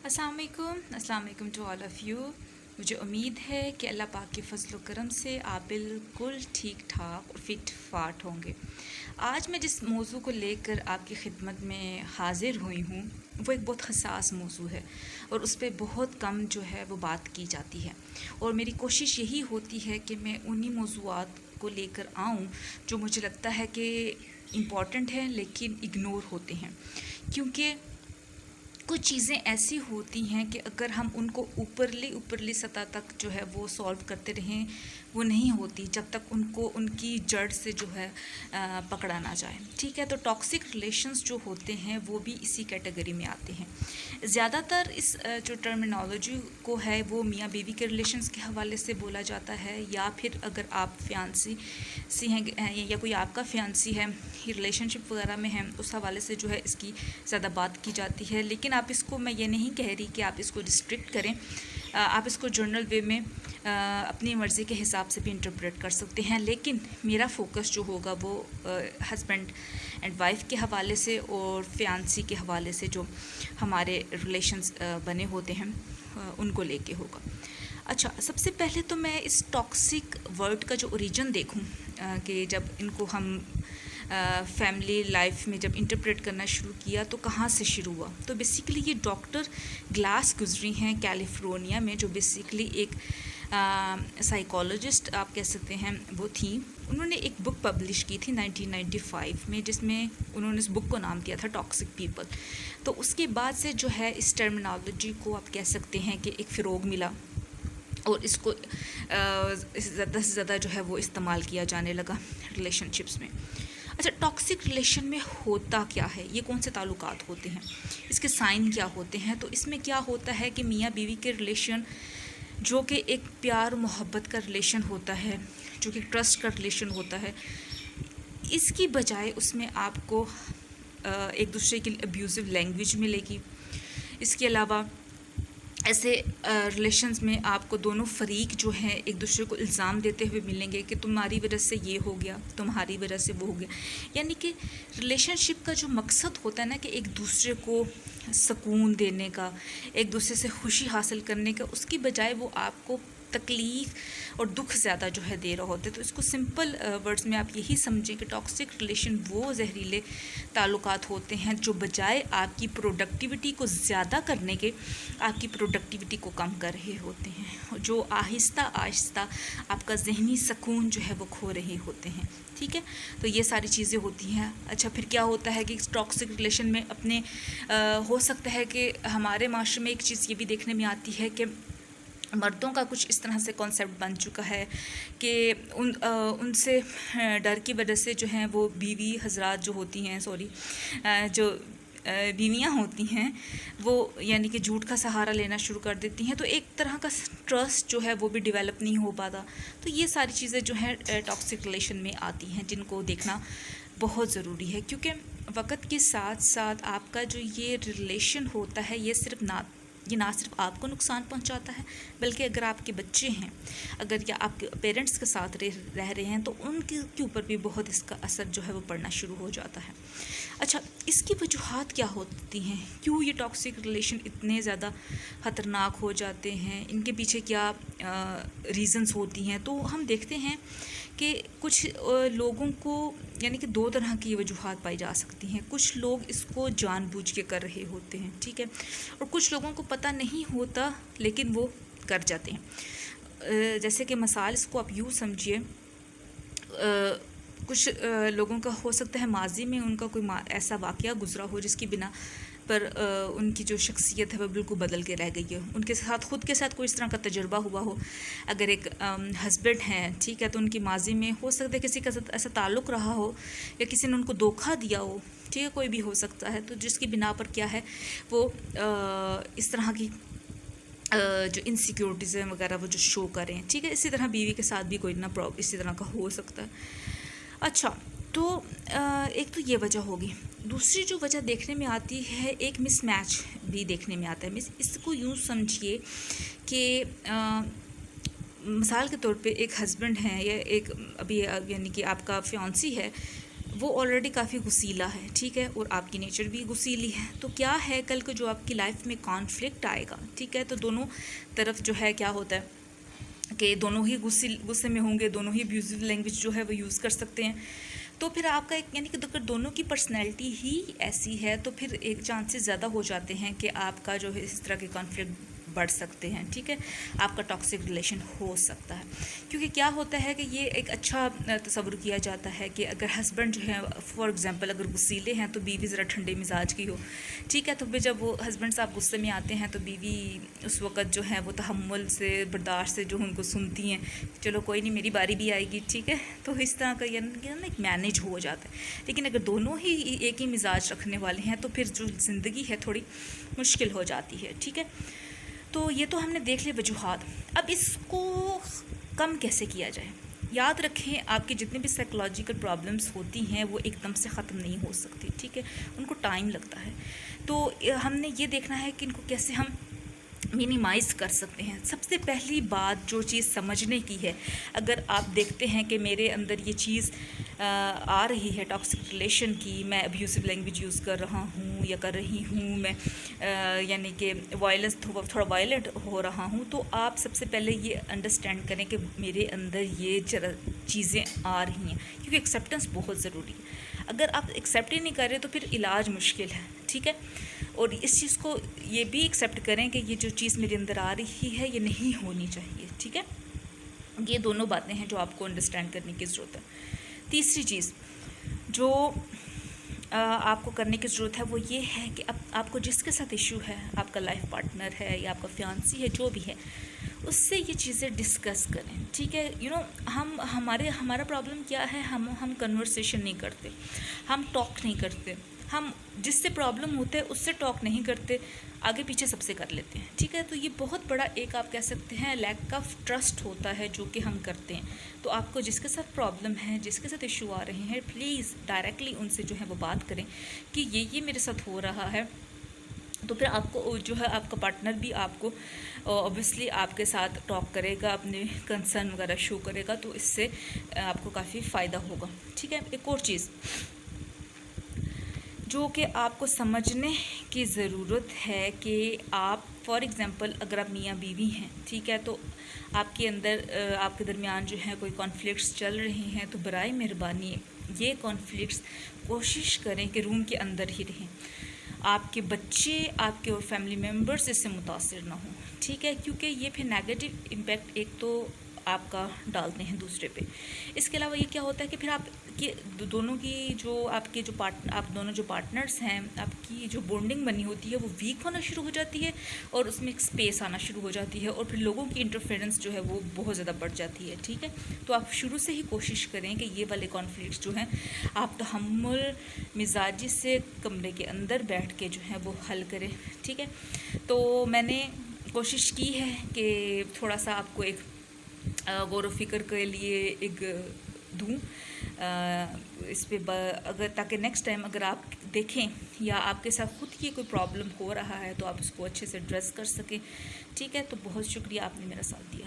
السلام علیکم to all of you. مجھے امید ہے کہ اللہ پاک کے فضل و کرم سے آپ بالکل ٹھیک ٹھاک اور فٹ فاٹ ہوں گے. آج میں جس موضوع کو لے کر آپ کی خدمت میں حاضر ہوئی ہوں وہ ایک بہت حساس موضوع ہے اور اس پہ بہت کم جو ہے وہ بات کی جاتی ہے، اور میری کوشش یہی ہوتی ہے کہ میں انہی موضوعات کو لے کر آؤں جو مجھے لگتا ہے کہ امپورٹنٹ ہیں لیکن اگنور ہوتے ہیں. کیونکہ کچھ چیزیں ایسی ہوتی ہیں کہ اگر ہم ان کو اوپرلی سطح تک جو ہے وہ سولو کرتے رہیں وہ نہیں ہوتی جب تک ان کو ان کی جڑ سے جو ہے پکڑا نہ جائے. ٹھیک ہے، تو ٹاکسک ریلیشنز جو ہوتے ہیں وہ بھی اسی کیٹیگری میں آتے ہیں. زیادہ تر اس جو ٹرمینالوجی کو ہے وہ میاں بیوی کے ریلیشنز کے حوالے سے بولا جاتا ہے، یا پھر اگر آپ فیانسی سی ہیں یا کوئی آپ کا فیانسی ہے ریلیشن شپ وغیرہ میں ہے اس حوالے سے جو ہے اس کی زیادہ بات کی جاتی ہے. لیکن آپ اس کو، میں یہ نہیں کہہ رہی کہ آپ اس کو ریسٹرکٹ کریں، آپ اس کو جنرل وے میں اپنی مرضی کے حساب سے بھی انٹرپریٹ کر سکتے ہیں. لیکن میرا فوکس جو ہوگا وہ ہسبینڈ اینڈ وائف کے حوالے سے اور فیانسی کے حوالے سے جو ہمارے ریلیشنز بنے ہوتے ہیں ان کو لے کے ہوگا. اچھا، سب سے پہلے تو میں اس ٹاکسک ورڈ کا جو اوریجن دیکھوں کہ جب ان کو ہم فیملی لائف میں جب انٹرپریٹ کرنا شروع کیا تو کہاں سے شروع ہوا. تو بیسیکلی یہ ڈاکٹر گلاس گزری ہیں کیلیفورنیا میں، جو بیسیکلی ایک سائیکالوجسٹ آپ کہہ سکتے ہیں وہ تھیں. انہوں نے ایک بک پبلش کی تھی 1995 میں، جس میں انہوں نے اس بک کو نام دیا تھا ٹاکسک پیپل. تو اس کے بعد سے جو ہے اس ٹرمینالوجی کو آپ کہہ سکتے ہیں کہ ایک فروغ ملا اور اس کو زیادہ سے زیادہ جو ہے وہ استعمال کیا جانے لگا ریلیشن شپس میں. اچھا، ٹاکسک ریلیشن میں ہوتا کیا ہے، یہ کون سے تعلقات ہوتے ہیں، اس کے سائن کیا ہوتے ہیں. تو اس میں کیا ہوتا ہے کہ میاں بیوی کے ریلیشن جو کہ ایک پیار محبت کا ریلیشن ہوتا ہے، جو کہ ٹرسٹ کا ریلیشن ہوتا ہے، اس کی بجائے اس میں آپ کو ایک دوسرے کی ابیوزو لینگویج ملے گی. اس کے علاوہ ایسے ریلیشنز میں آپ کو دونوں فریق جو ہیں ایک دوسرے کو الزام دیتے ہوئے ملیں گے کہ تمہاری وجہ سے یہ ہو گیا، تمہاری وجہ سے وہ ہو گیا. یعنی کہ ریلیشن شپ کا جو مقصد ہوتا ہے نا کہ ایک دوسرے کو سکون دینے کا، ایک دوسرے سے خوشی حاصل کرنے کا، اس کی بجائے وہ آپ کو تکلیف اور دکھ زیادہ جو ہے دے رہا ہوتا ہے. تو اس کو سمپل ورڈز میں آپ یہی سمجھیں کہ ٹاکسک ریلیشن وہ زہریلے تعلقات ہوتے ہیں جو بجائے آپ کی پروڈکٹیوٹی کو زیادہ کرنے کے آپ کی پروڈکٹیوٹی کو کم کر رہے ہوتے ہیں، جو آہستہ آہستہ آپ کا ذہنی سکون جو ہے وہ کھو رہے ہوتے ہیں. ٹھیک ہے، تو یہ ساری چیزیں ہوتی ہیں. اچھا، پھر کیا ہوتا ہے کہ اس ٹاکسک ریلیشن میں اپنے ہو سکتا ہے کہ ہمارے معاشرے میں ایک چیز یہ بھی دیکھنے میں آتی ہے کہ مردوں کا کچھ اس طرح سے کانسیپٹ بن چکا ہے کہ ان سے ڈر کی وجہ سے جو ہیں وہ بیوی حضرات جو ہوتی ہیں جو بیویاں ہوتی ہیں وہ یعنی کہ جھوٹ کا سہارا لینا شروع کر دیتی ہیں. تو ایک طرح کا ٹرسٹ جو ہے وہ بھی ڈیولپ نہیں ہو پاتا. تو یہ ساری چیزیں جو ہیں ٹاکسک ریلیشن میں آتی ہیں جن کو دیکھنا بہت ضروری ہے. کیونکہ وقت کے ساتھ ساتھ آپ کا جو یہ ریلیشن ہوتا ہے یہ نہ صرف آپ کو نقصان پہنچاتا ہے، بلکہ اگر آپ کے بچے ہیں، اگر یا آپ کے پیرنٹس کے ساتھ رہ رہے ہیں تو ان کے اوپر بھی بہت اس کا اثر جو ہے وہ پڑنا شروع ہو جاتا ہے. اچھا، اس کی وجوہات کیا ہوتی ہیں، کیوں یہ ٹاکسک ریلیشن اتنے زیادہ خطرناک ہو جاتے ہیں، ان کے پیچھے کیا ریزنز ہوتی ہیں. تو ہم دیکھتے ہیں کہ کچھ لوگوں کو یعنی کہ دو طرح کی وجوہات پائی جا سکتی ہیں. کچھ لوگ اس کو جان بوجھ کے کر رہے ہوتے ہیں، ٹھیک ہے، اور کچھ لوگوں کو پتہ نہیں ہوتا لیکن وہ کر جاتے ہیں. جیسے کہ مثال اس کو آپ یوں سمجھیے، کچھ لوگوں کا ہو سکتا ہے ماضی میں ان کا کوئی ایسا واقعہ گزرا ہو جس کی بنا پر ان کی جو شخصیت ہے وہ بالکل بدل کے رہ گئی ہے. ان کے ساتھ خود کے ساتھ کوئی اس طرح کا تجربہ ہوا ہو. اگر ایک ہسبینڈ ہیں، ٹھیک ہے، تو ان کی ماضی میں ہو سکتا ہے کسی کا ساتھ ایسا تعلق رہا ہو یا کسی نے ان کو دھوکہ دیا ہو، ٹھیک ہے، کوئی بھی ہو سکتا ہے. تو جس کی بنا پر کیا ہے وہ اس طرح کی جو انسیکیورٹیز ہیں وغیرہ وہ جو شو کریں. ٹھیک ہے، اسی طرح بیوی کے ساتھ بھی کوئی نہ اسی طرح کا ہو سکتا ہے. اچھا، تو ایک تو یہ وجہ ہوگی. دوسری جو وجہ دیکھنے میں آتی ہے ایک مس میچ بھی دیکھنے میں آتا ہے. اس کو یوں سمجھیے کہ مثال کے طور پہ ایک ہسبینڈ ہیں یا ایک ابھی یعنی کہ آپ کا فیانسی ہے، وہ آلریڈی کافی غصیلا ہے، ٹھیک ہے، اور آپ کی نیچر بھی غصیلی ہے. تو کیا ہے کل کو جو آپ کی لائف میں کانفلکٹ آئے گا، ٹھیک ہے، تو دونوں طرف جو ہے کیا ہوتا ہے کہ دونوں ہی غصے میں ہوں گے، دونوں ہی ابیوزو لینگویج جو ہے وہ یوز کر سکتے ہیں. تو پھر آپ کا ایک یعنی کہ اگر دونوں کی پرسنالٹی ہی ایسی ہے تو پھر ایک چانسز زیادہ ہو جاتے ہیں کہ آپ کا جو ہے اس طرح کے کانفلکٹ بڑھ سکتے ہیں، ٹھیک ہے، آپ کا ٹاکسک ریلیشن ہو سکتا ہے. کیونکہ کیا ہوتا ہے کہ یہ ایک اچھا تصور کیا جاتا ہے کہ اگر ہسبینڈ جو ہے فار ایگزامپل اگر غصیلے ہیں تو بیوی ذرا ٹھنڈے مزاج کی ہو، ٹھیک ہے، تو پھر جب وہ ہسبینڈ صاحب غصے میں آتے ہیں تو بیوی اس وقت جو ہے وہ تحمل سے برداشت سے جو ان کو سنتی ہیں، چلو کوئی نہیں میری باری بھی آئے گی، ٹھیک ہے. تو اس طرح کا یعنی ایک مینیج ہو جاتا ہے. لیکن اگر دونوں ہی ایک ہی مزاج رکھنے والے ہیں تو پھر جو زندگی ہے تھوڑی مشکل ہو جاتی ہے، ٹھیک ہے. تو یہ تو ہم نے دیکھ لی وجوہات. اب اس کو کم کیسے کیا جائے؟ یاد رکھیں آپ کی جتنی بھی سائیکولوجیکل پرابلمس ہوتی ہیں وہ ایک دم سے ختم نہیں ہو سکتی، ٹھیک ہے، ان کو ٹائم لگتا ہے. تو ہم نے یہ دیکھنا ہے کہ ان کو کیسے ہم مینیمائز کر سکتے ہیں. سب سے پہلی بات جو چیز سمجھنے کی ہے، اگر آپ دیکھتے ہیں کہ میرے اندر یہ چیز آ رہی ہے ٹاکسک ریلیشن کی، میں ابیوسو لینگویج یوز کر رہا ہوں یا کر رہی ہوں، میں یعنی کہ وائلنس تھوڑا وائلنٹ ہو رہا ہوں، تو آپ سب سے پہلے یہ انڈرسٹینڈ کریں کہ میرے اندر یہ چیزیں آ رہی ہیں، کیونکہ ایکسیپٹنس بہت ضروری ہے. اگر آپ ایکسیپٹ ہی نہیں کر رہے تو پھر علاج مشکل ہے، ٹھیک ہے. اور اس چیز کو یہ بھی ایکسیپٹ کریں کہ یہ جو چیز میرے اندر آ رہی ہے یہ نہیں ہونی چاہیے، ٹھیک ہے. یہ دونوں باتیں ہیں جو آپ کو انڈرسٹینڈ کرنے کی ضرورت ہے. تیسری چیز جو آپ کو کرنے کی ضرورت ہے وہ یہ ہے کہ اب آپ کو جس کے ساتھ ایشو ہے، آپ کا لائف پارٹنر ہے یا آپ کا فیانسی ہے، جو بھی ہے، اس سے یہ چیزیں ڈسکس کریں، ٹھیک ہے. ہمارا پرابلم کیا ہے، ہم کنورسیشن نہیں کرتے، ہم ٹاک نہیں کرتے، ہم جس سے پرابلم ہوتے ہیں اس سے ٹاک نہیں کرتے، آگے پیچھے سب سے کر لیتے ہیں، ٹھیک ہے. تو یہ بہت بڑا ایک آپ کہہ سکتے ہیں لیک آف ٹرسٹ ہوتا ہے جو کہ ہم کرتے ہیں. تو آپ کو جس کے ساتھ پرابلم ہے، جس کے ساتھ ایشو آ رہے ہیں، پلیز ڈائریکٹلی ان سے جو ہے وہ بات کریں کہ یہ میرے ساتھ ہو رہا ہے. تو پھر آپ کو جو ہے آپ کا پارٹنر بھی آپ کو اوبویسلی آپ کے ساتھ ٹاک کرے گا، اپنے کنسرن وغیرہ شو کرے گا، تو اس سے آپ کو کافی فائدہ ہوگا، ٹھیک ہے. ایک اور چیز جو کہ آپ کو سمجھنے کی ضرورت ہے کہ آپ فار ایگزامپل اگر آپ میاں بیوی ہیں، ٹھیک ہے، تو آپ کے اندر آپ کے درمیان جو ہے کوئی کانفلکٹس چل رہے ہیں، تو برائے مہربانی یہ کانفلکٹس کوشش کریں کہ روم کے اندر ہی رہیں. آپ کے بچے، آپ کے اور فیملی ممبرس اس سے متاثر نہ ہوں، ٹھیک ہے، کیونکہ یہ پھر نیگیٹو امپیکٹ ایک تو آپ کا ڈالتے ہیں دوسرے پہ. اس کے علاوہ یہ کیا ہوتا ہے کہ پھر آپ کے دونوں کی جو آپ کے جو آپ دونوں جو پارٹنرس ہیں، آپ کی جو بونڈنگ بنی ہوتی ہے وہ ویک ہونا شروع ہو جاتی ہے، اور اس میں ایک اسپیس آنا شروع ہو جاتی ہے، اور پھر لوگوں کی انٹرفیئرنس جو ہے وہ بہت زیادہ بڑھ جاتی ہے، ٹھیک ہے. تو آپ شروع سے ہی کوشش کریں کہ یہ والے کانفلکٹس جو ہیں آپ تحمل مزاجی سے کمرے کے اندر بیٹھ کے جو ہے وہ حل کریں، ٹھیک ہے. تو میں نے کوشش کی ہے کہ تھوڑا سا آپ کو ایک غور و فکر کے لیے ایک دوں اس پہ، اگر تاکہ نیکسٹ ٹائم اگر آپ دیکھیں یا آپ کے ساتھ خود کی کوئی پرابلم ہو رہا ہے تو آپ اس کو اچھے سے ایڈریس کر سکیں، ٹھیک ہے. تو بہت شکریہ، آپ نے میرا ساتھ دیا.